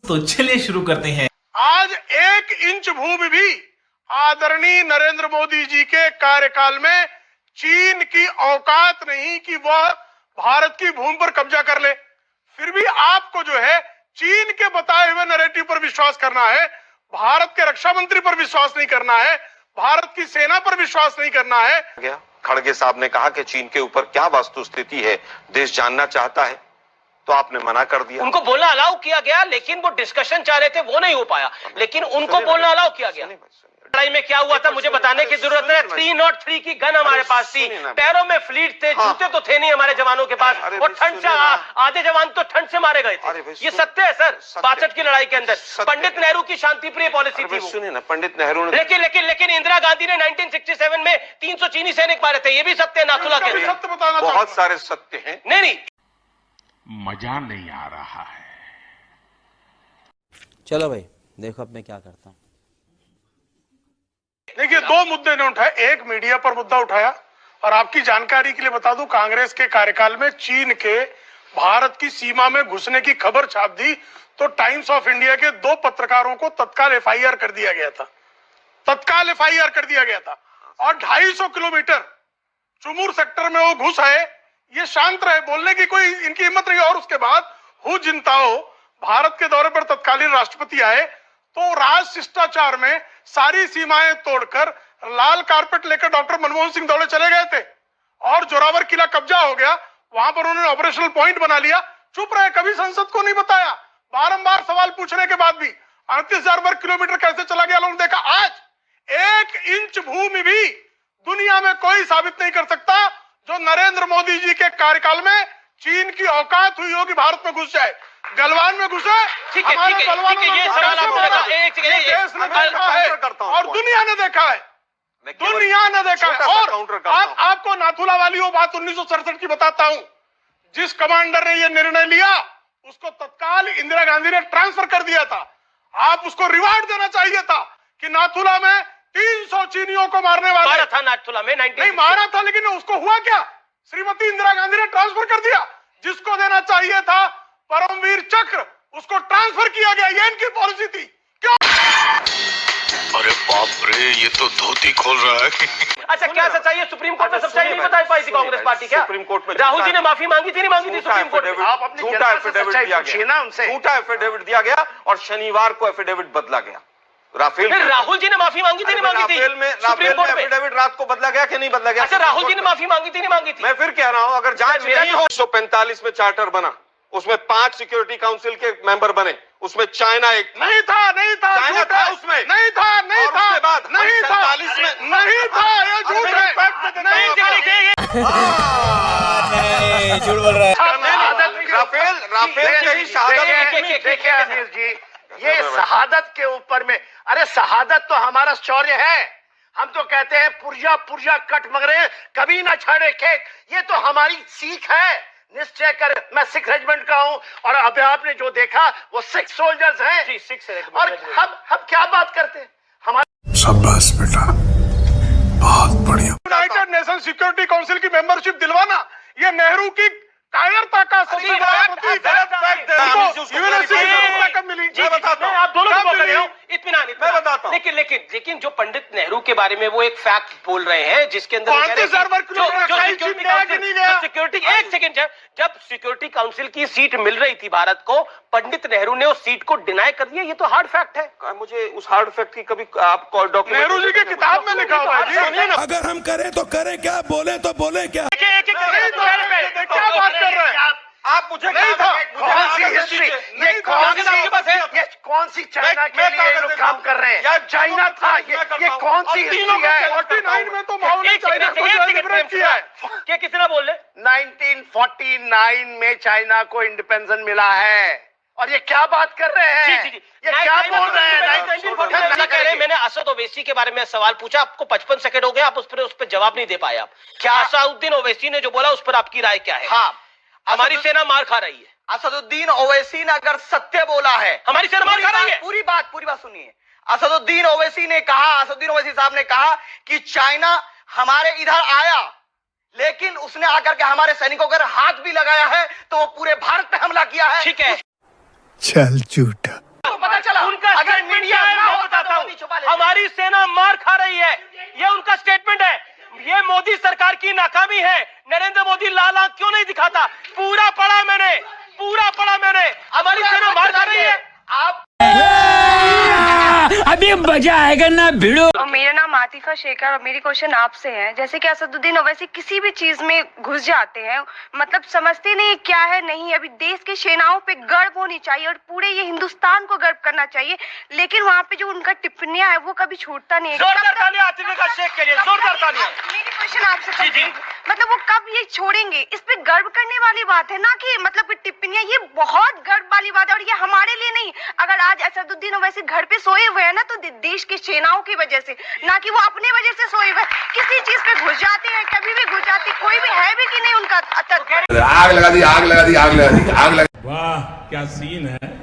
तो चलिए शुरू करते हैं। आज 1 इंच भूमि भी आदरणीय नरेंद्र मोदी जी के कार्यकाल में चीन की औकात नहीं कि वह भारत की भूमि पर कब्जा कर ले। फिर भी आपको जो है चीन के बताए हुए नैरेटिव पर विश्वास करना है, भारत के रक्षा मंत्री पर विश्वास नहीं करना है, भारत की सेना पर विश्वास नहीं करना है। खड़गे साहब ने कहा कि चीन के ऊपर क्या वास्तु स्थिति है देश जानना चाहता है, तो आपने मना कर दिया। उनको बोलना अलाउ किया गया, लेकिन वो डिस्कशन चाह रहे थे, वो नहीं हो पाया, लेकिन उनको बोलना अलाउ किया गया। लड़ाई में क्या हुआ था मुझे बताने की जरूरत है। 303 की गन हमारे पास थी, पैरों में फ्लीट थे, जूते तो थे नहीं हमारे जवानों के पास, और ठंड से आधे जवान तो ठंड से मारे गए थे। ये सत्य है सर। 62 की लड़ाई के अंदर पंडित नेहरू की शांतिप्रिय पॉलिसी थी। सुनिए ना, पंडित नेहरू ने लेकिन इंदिरा गांधी ने 1967 में 300 चीनी सैनिक मारे थे। ये भी सत्य है, नाथुला के सत्य बताना बहुत सारे सत्य हैं। नहीं मजा नहीं आ रहा है। चलो भाई देखो अब मैं क्या करता हूं। देखिए, 2 मुद्दे ने उठाए। एक मीडिया पर मुद्दा उठाया, और आपकी जानकारी के लिए बता दूं, कांग्रेस के कार्यकाल में चीन के भारत की सीमा में घुसने की खबर छाप दी तो टाइम्स ऑफ इंडिया के 2 पत्रकारों को तत्काल एफआईआर कर दिया गया था। तत्काल एफआईआर कर दिया गया था। और 250 किलोमीटर चुमूर सेक्टर में वो घुस आए, ये शांत रहे, बोलने की कोई इनकी हिम्मत नहीं। और उसके बाद हु जिनताओ भारत के दौरे पर तत्कालीन राष्ट्रपति आए तो राज शिष्टाचार में सारी सीमाएं तोड़कर लाल कारपेट लेकर डॉक्टर मनमोहन सिंह दौड़े चले गए थे, और जोरावर किला कब्जा हो गया। वहां पर उन्होंने ऑपरेशनल पॉइंट बना लिया, चुप रहे, कभी संसद को नहीं बताया। बारंबार सवाल पूछने के बाद भी 38,000 वर्ग किलोमीटर कैसे चला गया, लोगों ने देखा। आज 1 इंच भूमि भी दुनिया में कोई साबित नहीं कर सकता जो नरेंद्र मोदी जी के कार्यकाल में चीन की औकात हुई हो कि भारत में घुस जाए। गलवान में घुसे, हमारे बलवानों ने ये सवाल आपको लगा, ये देश ने देखा है और दुनिया ने देखा है, दुनिया ने देखा है। और आपको नाथुला वाली वो बात 1967 की बताता हूं। जिस कमांडर ने ये निर्णय लिया उसको तत्काल इंदिरा गांधी ने ट्रांसफर कर दिया था। आप उसको रिवार्ड देना चाहिए था कि नाथुला में 300 चीनियों को मारने वाले मारा था। नाथुला में नहीं मारा था, लेकिन उसको हुआ क्या? श्रीमती इंदिरा गांधी ने ट्रांसफर कर दिया। जिसको देना चाहिए था परमवीर चक्र, उसको ट्रांसफर किया गया। ये इनकी पॉलिसी थी। क्यों? अरे बाप रे, ये तो धोती खोल रहा है। अच्छा, क्या सच्चाई है? सुप्रीम कोर्ट में सच्चाई नहीं बता पाई थी कांग्रेस पार्टी? क्या सुप्रीम कोर्ट में राहुल जी ने माफी मांगी थी, नहीं मांगी थी सुप्रीम कोर्ट में? आप अपनी झूठा एफिडेविट दिया गया, झूठा एफिडेविट दिया गया, और शनिवार को एफिडेविट बदला गया। राफेल राहुल जी ने माफी मांगी थी, नहीं मांगी थी? राफेल में एफिडेविट रात को बदला गया कि नहीं बदला गया? अच्छा, राहुल जी ने माफी मांगी थी, नहीं मांगी थी? मैं फिर कह रहा हूं, अगर जांच 1945 में चार्टर बना, उसमें 5 सिक्योरिटी काउंसिल के मेंबर बने, उसमें चाइना एक नहीं था चाइना था उसमें, नहीं था और उसके बाद नहीं था 47 में नहीं था। ये झूठ है, नहीं झूठ बोल रहा है। राफेल से ही शहादत। देखिए अनिल जी, ये शहादत के ऊपर में, अरे शहादत तो हमारा शौर्य है। हम तो कहते हैं पुर्जा पुर्जा कट मगरे कभी ना छाड़े खेत। ये तो हमारी सीख है। निश्चय कर, मैं सिख रेजिमेंट का हूँ, और अभी आपने जो देखा वो सिख सोल्जर्स हैं। जी, सिख से और हम क्या बात करते हैं? हमारे शाबाश बेटा, बहुत बढ़िया। यूनाइटेड नेशन सिक्योरिटी काउंसिल की मेंबरशिप दिलवाना, ये नेहरू की कायरता का सबसे बड़ा प्रतीक है। कब मिली? मैं बताता हूं, आप दोनों को मौका दे रहा हूं। इत्मीनान, मैं बताता हूं। लेकिन जो पंडित नेहरू के बारे में वो एक फैक्ट बोल रहे हैं, जिसके अंदर सिक्योरिटी, एक सेकंड, जब सिक्योरिटी काउंसिल की सीट मिल रही थी भारत को, पंडित नेहरू ने उस सीट को डिनाई कर दिया। ये तो हार्ड फैक्ट है। मुझे उस हार्ड फैक्ट की कभी आप डॉक्यूमेंट नेहरू जी की किताब में लिखा हुआ है। अगर हम करें तो करें क्या, बोले तो बोले क्या? क्या बात कर रहे हैं आप? मुझे नहीं था। कौन सी हिस्ट्री, ये कौन सी चाइना के लिए ये लोग काम कर रहे हैं? चाइना था, ये कौन सी हिस्ट्री है? 49 में तो माओ ने चाइना को लिबरेट किया है। क्या कितना बोल रहे? 1949 में चाइना को इंडिपेंडेंस मिला है, और ये क्या बात कर रहे हैं? ये क्या बोल रहे हैं? मैंने असद ओवैसी के बारे में सवाल पूछा, आपको 55 सेकंड हो गया, आप उस पर जवाब नहीं दे पाए। आप क्या असदुद्दीन ओवैसी ने जो बोला उस पर आपकी राय क्या है? हाँ, हमारी सेना मार खा रही है। असदुद्दीन ओवैसी ने अगर सत्य बोला है, हमारी सेना मार खा रही है। पूरी बात सुनिए। असदुद्दीन ओवैसी साहब ने कहा कि चाइना हमारे इधर आया, लेकिन उसने आकर के हमारे सैनिकों पर हाथ भी लगाया है, तो वो पूरे भारत पे हमला किया है। ठीक है, चल झूठा। हमारी सेना मार खा रही है, ये उनका स्टेटमेंट है। ये मोदी सरकार की नाकामी है। नरेंद्र मोदी लाल आंख क्यों नहीं दिखाता? पूरा पढ़ा मैंने, हमारी सेना मार खा रही है। आप अभी मजा आएगा ना भिड़ो। और मेरा नाम आतिफा शेख है और मेरी क्वेश्चन आपसे है, जैसे कि असदुद्दीन ओवैसी किसी भी चीज में घुस जाते हैं, मतलब समझते नहीं क्या है नहीं। अभी देश की सेनाओं पे गर्व होनी चाहिए और पूरे ये हिंदुस्तान को गर्व करना चाहिए, लेकिन वहाँ पे जो उनका टिप्पणियां है वो कभी छूटता नहीं है। जोरदार तालियां आतिफा शेख के लिए, जोरदार तालियां। मेरी क्वेश्चन आपसे मतलब वो कब ये छोड़ेंगे? इस पे गर्व करने वाली बात है ना कि मतलब टिप्पणियां, ये बहुत गर्व वाली बात है और ये हमारे लिए नहीं। अगर आज असदुद्दीन ओवैसी घर पे सोए हुए हैं ना तो देश की सेनाओं की वजह से, ना कि वो अपने वजह से सोए हुए। किसी चीज पे घुस जाते हैं, कभी भी घुस जाते, कोई भी है भी कि नहीं उनका आग लगा दी। वाह क्या सीन है,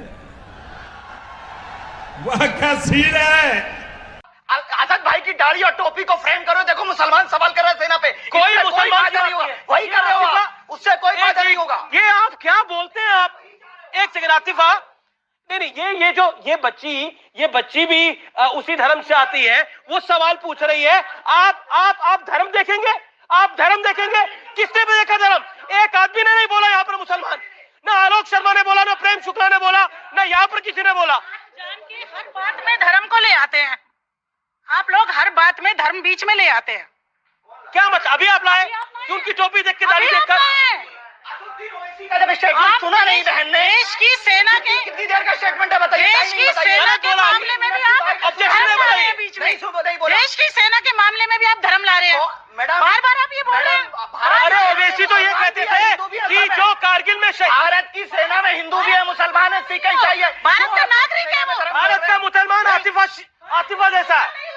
वाह क्या सीन है। आजाद भाई की दाढ़ी और टोपी को फ्रेम करो, देखो मुसलमान सवाल कर रहे हैं सेना पे। कोई इससे मुसलमान फायदा नहीं होगा, वही कर रहे हो आप, उससे कोई फायदा नहीं होगा। ये आप क्या बोलते हैं आप? एक सेकंड आतिफा, नहीं ये बच्ची भी उसी धर्म से आती है, वो सवाल पूछ रही है। आप धर्म देखेंगे? आप धर्म देखेंगे? किसने भी देखा धर्म? एक आदमी ने नहीं बोला यहाँ पर मुसलमान, ना आलोक शर्मा ने बोला, ना प्रेम शुक्ला ने बोला, ना यहाँ पर किसी ने बोला। जान के हर बात में धर्म को ले आते हैं आप लोग, हर बात में धर्म बीच में ले आते हैं। क्या मतलब? अभी आप लाए कि उनकी टोपी देख के, दाढ़ी देखकर? जब स्टेटमेंट सुना नहीं बहन ने, देश की सेना के कितनी देर का स्टेटमेंट है बताइए? देश की सेना के मामले में भी आप धर्म ला रहे हैं बीच में। देश की सेना के मामले में भी आप धर्म ला रहे हैं। मैडम बार बार आप ये बोल रहे हैं। अरे ओवैसी तो ये कहते थे कि जो कारगिल में भारत की सेना में हिंदू भी है, मुसलमान है, सिख ईसाई है। भारत का नागरिक है वो। भारत का मुसलमान आतिफा जैसा है।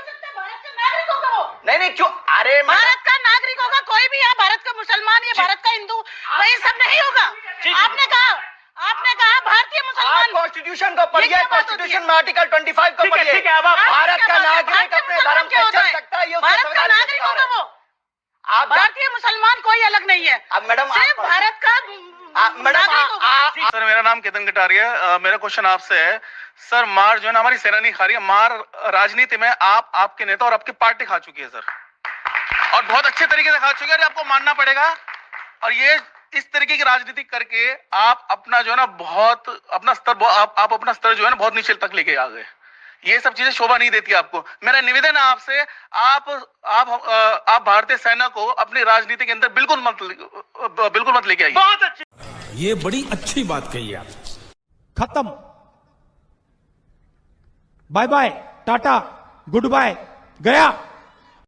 नहीं क्यों? अरे भारत का नागरिक होगा कोई भी, यहाँ भारत का मुसलमान या भारत का हिंदू, वही सब नहीं होगा। आपने कहा भारतीय मुसलमान। कॉन्स्टिट्यूशन को पढ़िए, कॉन्स्टिट्यूशन में आर्टिकल 25 को पढ़िए। ठीक है, अब आप भारत का नागरिक अपने धर्म पे चल सकता है, ये भारत का नागरिक होगा वो। आप भारतीय मुसलमान कोई अलग नहीं है। अब मैडम सिर्फ भारत का नागरिक होगा। सर मेरा नाम केतन कटारिया, मेरा क्वेश्चन आपसे है सर, मार जो है ना हमारी सेना नहीं खा रही है, मार राजनीति में आपके नेता और आपकी पार्टी खा चुकी है सर, और बहुत अच्छे तरीके से खा चुकी है, आपको मानना पड़ेगा। और ये इस तरीके की राजनीति करके आप अपना जो है ना बहुत अपना स्तर आप अपना स्तर जो है ना बहुत नीचे तक लेके आ गए। ये सब चीजें शोभा नहीं देती आपको। मेरा निवेदन है आपसे, आप भारतीय सेना को अपनी राजनीति के अंदर बिल्कुल मत लेके आइए। बहुत अच्छी, ये बड़ी अच्छी बात कही आप। खत्म, bye bye, tata, goodbye, गया।